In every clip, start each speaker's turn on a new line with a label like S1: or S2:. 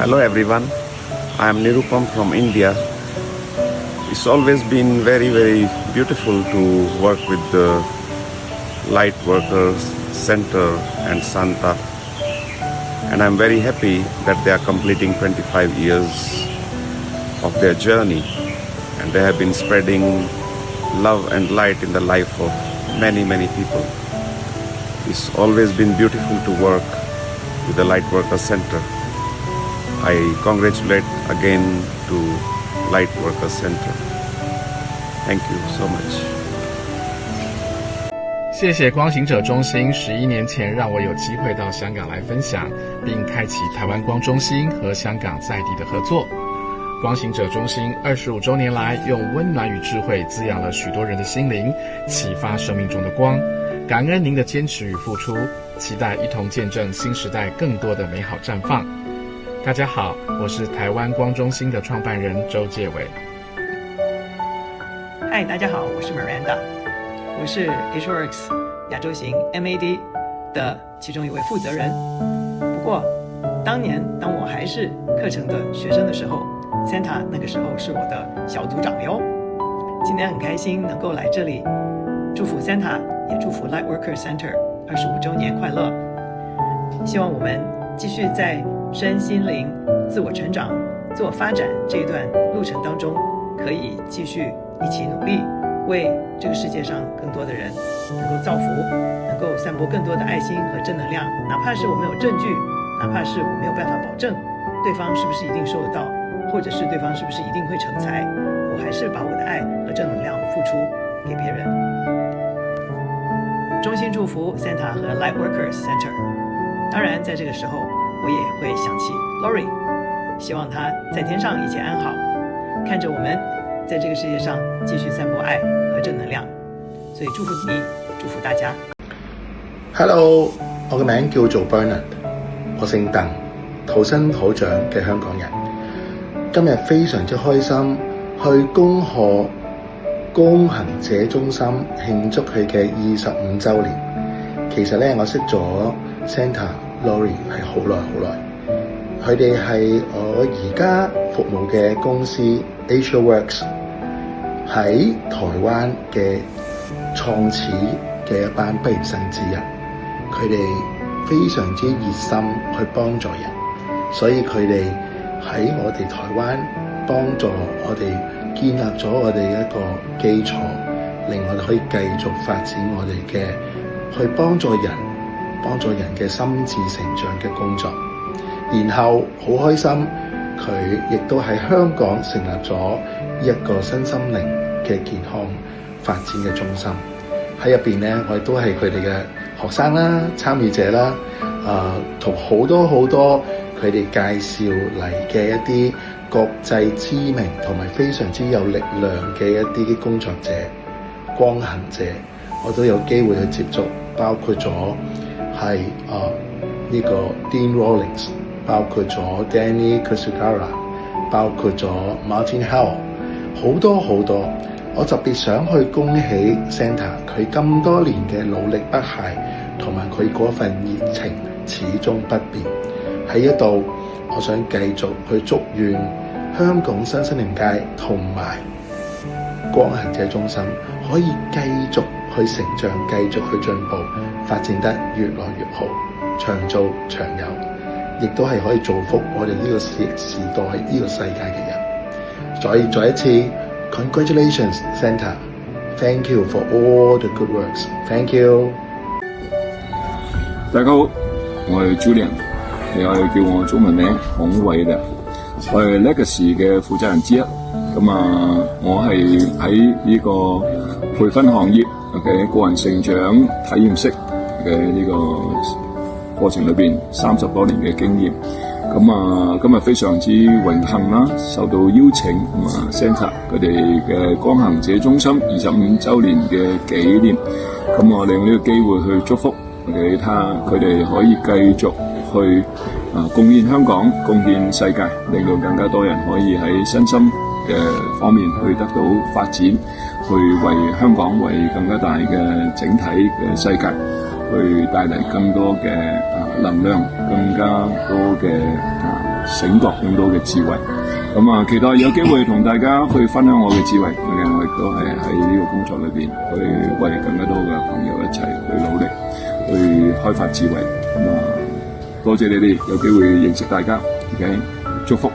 S1: Hello everyone, I am Nirupam from India. It's always been very beautiful to work with the Light Workers Center and Santa, and I'm very happy that they are completing 25 years of their journey, and they have been spreading love and light in the life of many people. It's always been beautiful to work with the Light Workers Center. I congratulate again to Light Workers Center. Thank you so much.
S2: 谢谢光行者中心11年前让我有机会到香港来分享，并开启台湾光中心和香港在地的合作。光行者中心25周年来，用温暖与智慧滋养了许多人的心灵，启发生命中的光。感恩您的坚持与付出，期待一同见证新时代更多的美好绽放。大家好，我是台湾光中心的创办人周介伟。
S3: 嗨，大家好，我是 Miranda， 我是 HWorks 亚洲行 MAD 的其中一位负责人。不过，当年当我还是课程的学生的时候 ，Santa 那个时候是我的小组长哟。今天很开心能够来这里，祝福 Santa， 也祝福 Light Workers Center 25周年快乐。希望我们继续在身心灵、自我成长、自我发展这一段路程当中，可以继续一起努力，为这个世界上更多的人能够造福，能够散播更多的爱心和正能量。哪怕是我们有证据，哪怕是我没有办法保证对方是不是一定收得到，或者是对方是不是一定会成才，我还是把我的爱和正能量付出给别人。衷心祝福 Santa 和 Light Workers Center。当然，在这个时候，我也会想起 Lori， 希望她在天上一切安好，看着我们在这个世界上继续散播爱和正能量。所以祝福你，祝福大家。
S4: Hello， 我嘅名叫做 Bernard， 我姓鄧，土生土長嘅香港人。今日非常之開心，去恭賀光行者中心慶祝佢嘅25週年。其實咧，我識咗 Santa、Lori 係好耐，佢哋係我而家服務嘅公司 HWorks 喺台灣嘅創始嘅一班畢業生之一。佢哋非常之熱心去幫助人，所以佢哋喺我哋台灣幫助我哋建立咗我哋一個基礎，令我哋可以繼續發展我哋嘅去幫助人嘅心智成長嘅工作。然後好開心，佢亦都喺香港成立咗一個身心靈嘅健康發展嘅中心。喺入邊咧，我哋都係佢哋嘅學生啦、參與者啦，同好多佢哋介紹嚟嘅一啲國際知名同埋非常之有力量嘅一啲工作者、光行者，我都有機會去接觸，包括咗係呢個 Dean Rawlings， 包括咗 Danny Kusugara， 包括咗 Martin Howell， 好多。我特別想去恭喜 Santa， 佢咁多年嘅努力不懈，同埋佢嗰份熱情始終不變。喺一度，我想繼續去祝願香港新生靈界同埋光行者中心可以繼續去成長，繼續去進步，發展得越來越好，長做長有，亦都係可以造福我哋呢個時代呢個世界嘅人。所以再一次 Congratulations Santa， Thank you for all the good works， Thank you。
S5: 大家好，我係 Julian， 你可以叫我中文名孔偉嘅，我係 Legacy 嘅負責人之一。我係喺呢個培訓行業嘅個人成長體驗式嘅呢個過程裏邊30多年嘅經驗。今日非常之榮幸啦，受到邀請Santa 佢哋嘅光行者中心25週年嘅紀念。我利用呢個機會去祝福佢哋可以繼續去貢獻香港、貢獻世界，令到更加多人可以喺身心嘅方面去得到發展，去為香港、為更加大嘅整體嘅世界去帶嚟更多嘅能量，更加多嘅醒覺，更多嘅智慧。咁啊，期待有機會同大家去分享我嘅智慧。我亦都係喺呢個工作裏邊去為更加多嘅朋友一齊去努力，去開發智慧。咁啊，多謝你哋有機會認識大家。OK， 祝福。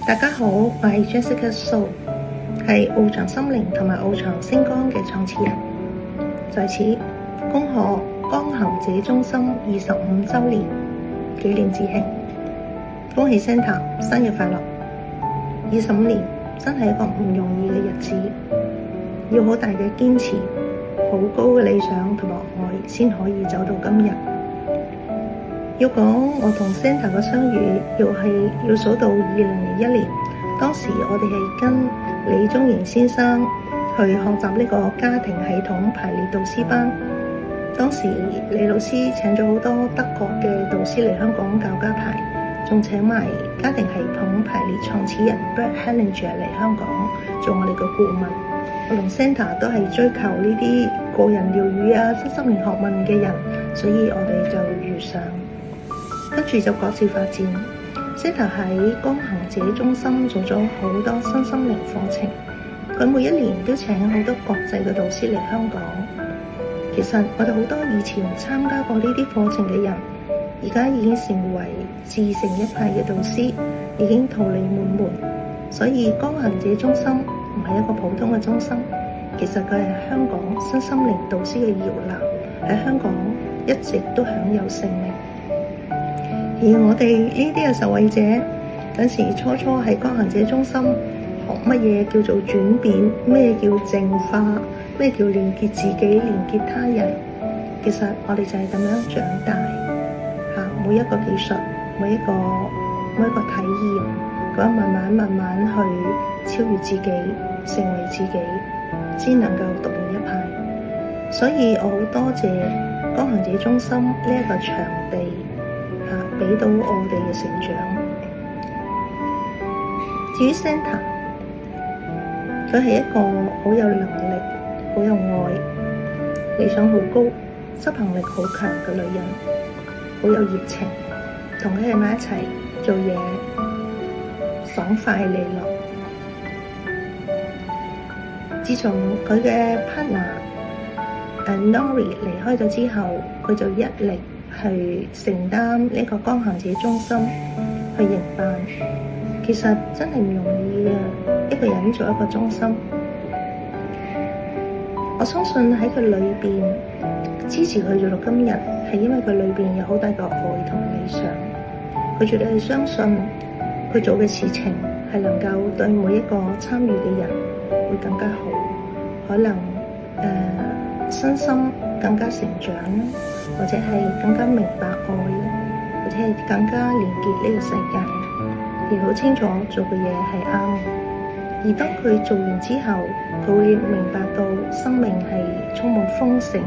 S6: 大家好，我係 Jessica So， 係翱翔心靈同埋翱翔星光嘅創始人。在此恭賀光行者中心25週年紀念致慶，恭喜 Santa 生日快樂！25年真係一個唔容易嘅日子，要好大嘅堅持，好高嘅理想同埋愛先可以走到今日。要講我同 Santa 嘅相遇，要數到2001年，當時我哋係跟李宗賢先生去學習呢個家庭系統排列導師班。當時李老師請咗好多德國嘅導師嚟香港教家排，仲請埋家庭系統排列創始人 Brad Hellinger 嚟香港做我哋嘅顧問。我同 Santa 都係追求呢啲個人療癒啊、身心靈學問嘅人，所以我哋就遇上。跟住就各自發展。Santa 喺光行者中心做咗好多身心靈課程，佢每一年都請好多國際嘅導師嚟香港。其實我哋好多以前參加過呢啲課程嘅人，而家已經成為自成一派嘅導師，已經桃李滿門。所以光行者中心唔係一個普通嘅中心，其實佢係香港身心靈導師嘅搖籃，喺香港一直都享有盛名。而我哋呢啲嘅受惠者，嗰時初喺光行者中心學乜嘢叫做轉變，咩叫淨化，咩叫連結自己、連結他人。其實我哋就係咁樣長大，每一個技術，每一個體驗，咁樣慢慢去超越自己，成為自己，先能夠獨練一派。所以我好多謝光行者中心呢一個場地。俾到我哋嘅成長。至於 Santa， 佢係一個好有能力、好有愛、理想好高、執行力好強嘅女人，好有熱情。同佢喺埋一齊做嘢，爽快利落。自從佢嘅 partner Nori 離開咗之後，佢就一力去承擔呢個光行者中心去營辦，其實真係唔容易嘅，一個人做一個中心。我相信喺佢裏邊支持佢做到今日，係因為佢裏邊有好大個愛同理想。佢絕對係相信佢做嘅事情係能夠對每一個參與嘅人會更加好，可能身心更加成長，或者係更加明白愛，或者係更加連結呢個世界，亦好清楚做嘅嘢係啱。而當佢做完之後，佢會明白到生命係充滿豐盛，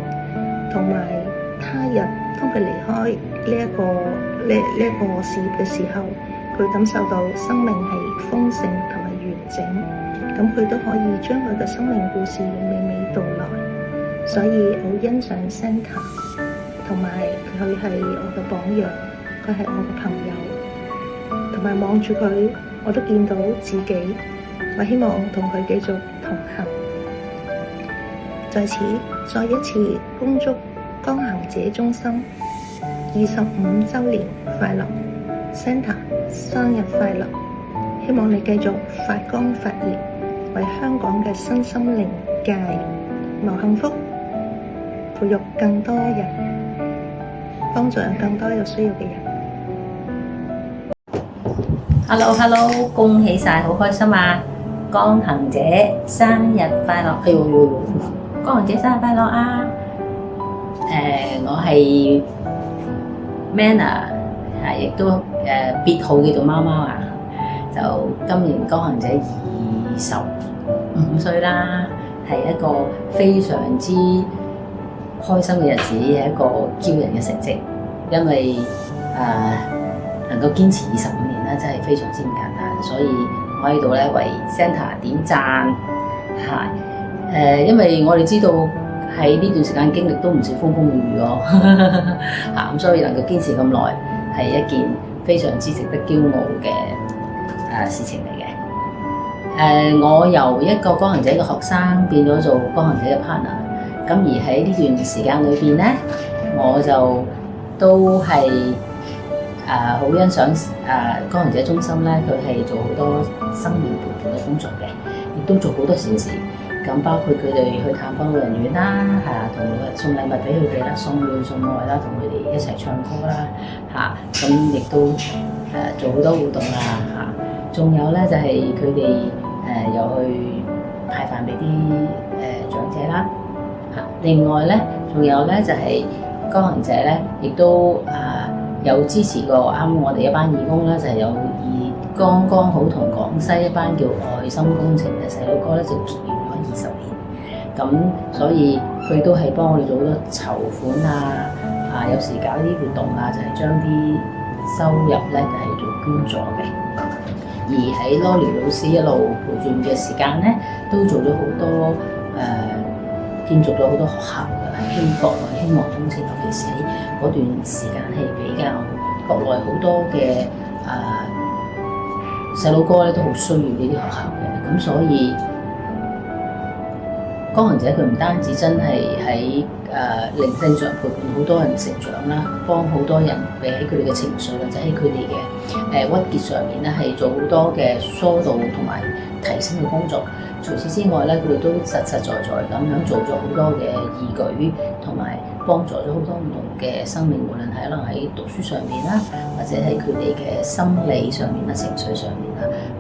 S6: 同埋他日當佢離開呢一個事業嘅時候，佢感受到生命係豐盛同埋完整，咁佢都可以將佢嘅生命故事娓娓道來。所以我欣賞 Santa， 同埋佢係我嘅榜樣，佢係我嘅朋友，同埋望住佢，我都見到自己。我希望同佢繼續同行。在此再一次恭祝光行者中心25週年快樂 ，Santa 生日快樂！希望你繼續發光發熱，為香港嘅身心靈界謀幸福。培育更多人，幫助更多有需要嘅人。
S7: Hello， 恭喜晒，好開心啊！光行者生日快樂！光行者生日快樂啊！我係 Manna， 亦都別號叫做貓貓啊！就今年光行者25歲啦，係一個非常之開心嘅日子，係一個驕人嘅成績，因為能夠堅持25年咧，真係非常之唔簡單，所以我喺度咧為 Santa 點讚嚇。因為我哋知道喺呢段時間經歷都唔少風風雨雨咯，咁所以能夠堅持咁耐係一件非常之值得驕傲嘅事情嚟嘅。我由一個光行者嘅學生變咗做光行者嘅 partner， 咁而喺呢段時間裏邊咧，我就都係好欣賞光行者中心咧，佢係做好多生命陪伴嘅工作嘅，亦都做好多善事。咁包括佢哋去探訪老人院啦，同送禮物俾佢哋啦，送暖送愛啦，同佢哋一齊唱歌啦，咁亦都做好多活動啦，仲有咧就係佢哋又去派飯俾啲長者啦，另外咧仲有咧就係光行者咧，亦都有支持過啱我哋一班義工咧，就係有剛剛好同廣西一班叫愛心工程嘅細路哥咧就結緣咗20年，咁所以佢都係幫我哋做好多籌款有時搞啲活動就係將啲收入咧就係做捐助嘅。而喺 Lolly 老師一路陪住嘅時間咧，都做咗好多建築咗好多學校嘅希望工程，尤其是喺嗰段時間係比較國內好多嘅細路哥咧都好需要呢啲學校嘅，咁所以光行者佢唔單止真係喺靈性上陪伴好多人成長啦，幫好多人喺佢哋嘅情緒或者喺佢哋嘅鬱結上面咧係做好多嘅疏導同埋提升嘅工作。除此之外咧，佢哋都實實在在咁樣做咗好多嘅義舉，同埋幫助咗好多唔同嘅生命，無論係可能喺讀書上面啦，或者喺佢哋嘅心理上面啦、情緒上面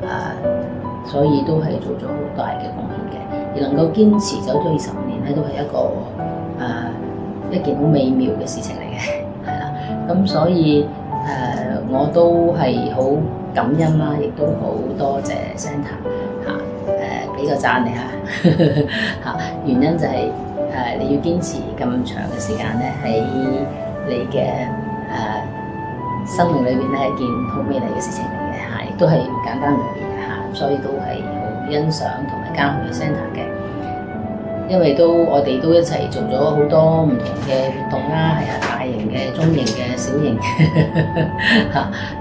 S7: 啦，所以都係做咗好大嘅貢獻嘅。而能夠堅持走咗25年咧，都係一件好美妙嘅事情嚟嘅，係啦。咁所以我都係好感恩啦，亦都好多謝 Santa 俾個讚你嚇，原因就係你要堅持咁長嘅時間咧，喺你嘅生命裏邊咧係一件好美麗嘅事情嚟嘅，亦都係唔簡單容易嘅，所以都係好欣賞同埋嘉許 Santa 嘅。因為我哋都一齊做咗好多唔同嘅活動啦，大型嘅、中型嘅、小型嘅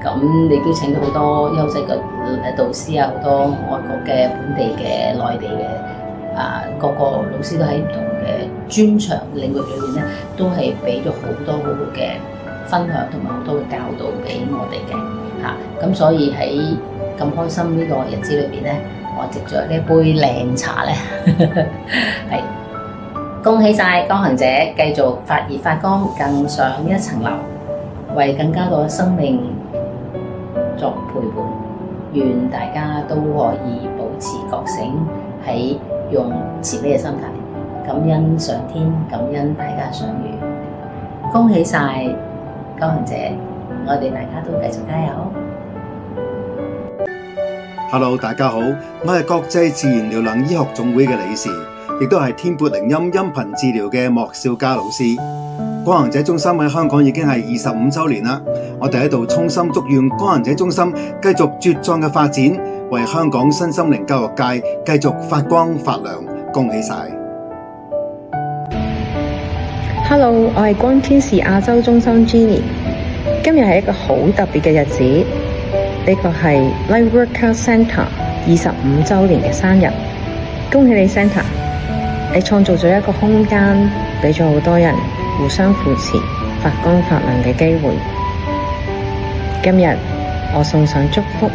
S7: 咁你都請到好多優質嘅導師好多外國嘅、本地嘅、內地嘅各個老師都喺唔同嘅專長領域裏面咧，都係俾咗好多好好嘅分享同埋好多嘅教導俾我哋嘅咁所以喺咁開心呢個日子裏邊咧，我藉著呢杯靚茶咧，係恭喜晒光行者繼續發熱發光，更上一層樓，為更加多嘅生命作陪伴。願大家都可以保持覺醒，喺用慈悲嘅心態，感恩上天，感恩大家相遇。恭喜晒光行者，我哋大家都繼續加油。
S8: Hello， 大家好，我係國際自然療能醫學總會嘅理事，亦都係天撥靈音音頻治療嘅莫少嘉老師。光行者中心喺香港已經係25週年啦，我哋喺度衷心祝願光行者中心繼續茁壯嘅發展，為香港身心靈教育界繼續發光發亮，恭喜晒！
S9: Hello， 我係光天使亞洲中心 Jenny， 今日係一個好特別嘅日子。呢個係 Lightworker Centre 25週年嘅生日，恭喜你 Santa！ 你創造咗一個空間，俾咗好多人互相扶持、發光發亮嘅機會。今日我送上祝福，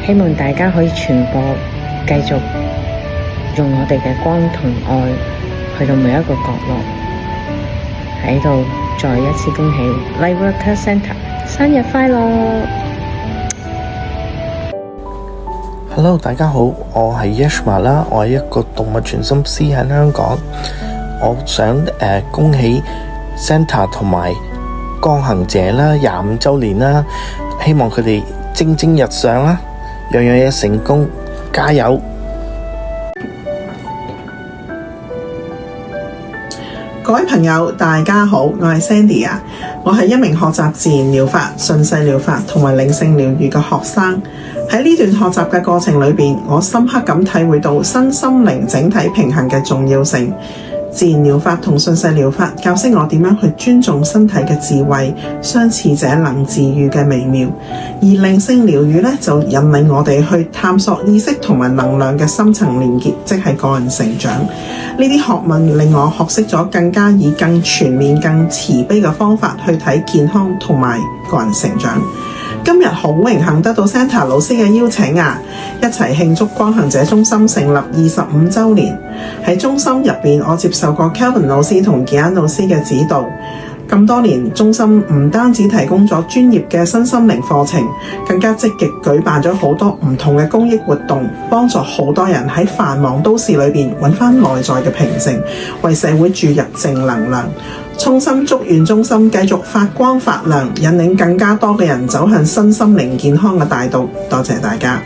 S9: 希望大家可以傳播，繼續用我哋嘅光同愛去到每一個角落。喺度再一次恭喜 Lightworker Centre 生日快樂！Hello，
S10: 大家好，我係 Yeshua 啦，我係一個動物傳心師喺香港。我想恭喜 Santa 同埋光行者啦，25週年啦，希望佢哋蒸蒸日上啦，樣樣嘢成功，加油！
S11: 各位朋友，大家好，我係 Sandy 啊，我係一名學習自然療法、順勢療法同埋靈性療癒嘅學生。喺呢段學習嘅過程裏邊，我深刻咁體會到身心靈整體平衡嘅重要性。自然療法同順勢療法教識我點樣去尊重身體嘅智慧，相似者能自愈嘅微妙。而靈性療愈咧就引領我哋去探索意識同埋能量嘅深層連結，即係個人成長。呢啲學問令我學識咗更加以更全面、更慈悲嘅方法去睇健康同埋個人成長。今日好榮幸得到 Santa 老師嘅邀請一齊慶祝光行者中心成立25週年。喺中心入邊，我接受過 Kelvin 老師同 Gian 老師嘅指導。咁多年，中心唔單止提供咗專業嘅身心靈課程，更加積極舉辦咗好多唔同嘅公益活動，幫助好多人喺繁忙都市裏邊揾翻內在嘅平靜，為社會注入正能量。衷心祝願中心繼續發光發亮，引領更加多嘅人走向身心靈健康嘅大道。多謝大家。